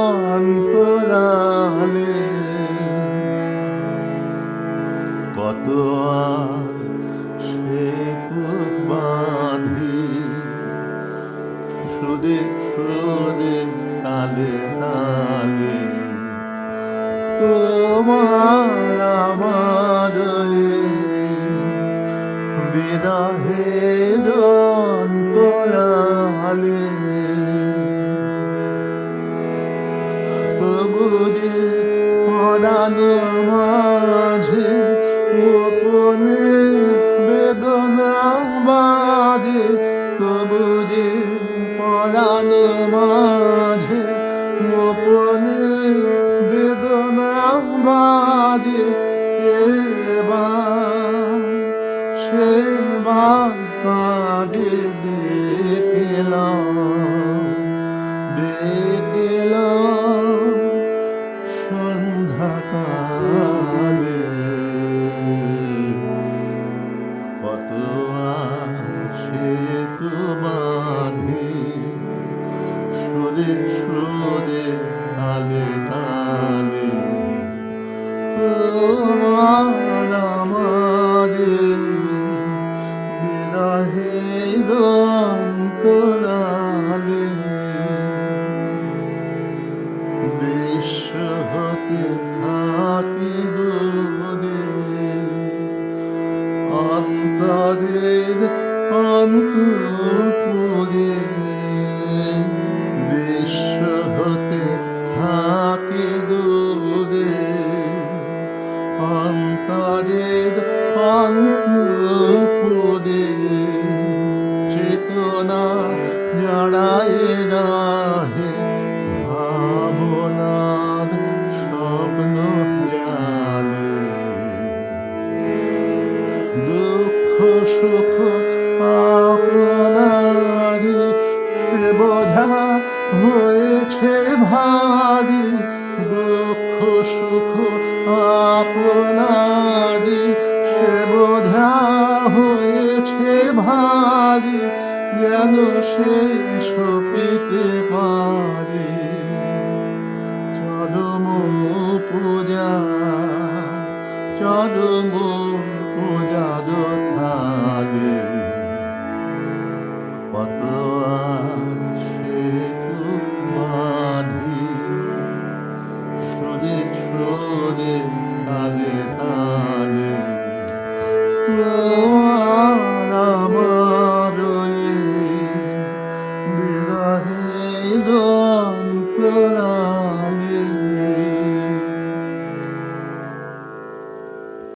অন্তরালে কত আর সেতু বাঁধি সুরে সুরে তালে তালে তোমার আমার বিরহের অন্তরালে তবু যে পরাণ মাঝে গোপনে বেদনা বাজে তবু যে পরাণ মাঝে গোপনে বেদনা বাজে এবার সেবার কাঁদে দেখলাম সন্ধ্যাকালে কত আর সেতু বাঁধি সুরে সুরে তালে তালে তোমার আমারে বিরহের অন্তরালে বিশ্ব হতে থাকি দূরে অন্তরের অন্তঃপুরে বিশ্ব হতে থাকি দূরে অন্তরের অন্তঃপুরে চেতনা জড়ায় রাহে ভাবনার স্বপ্ন জালে দুঃখ সুখ আপনারি সে বোঝা হয়েছে ভারী দুঃখ সুখ আপনারি সে বোঝা হয়েছে ভারী যেন সে সপিতে পারে চরম পূজা চরম পূজার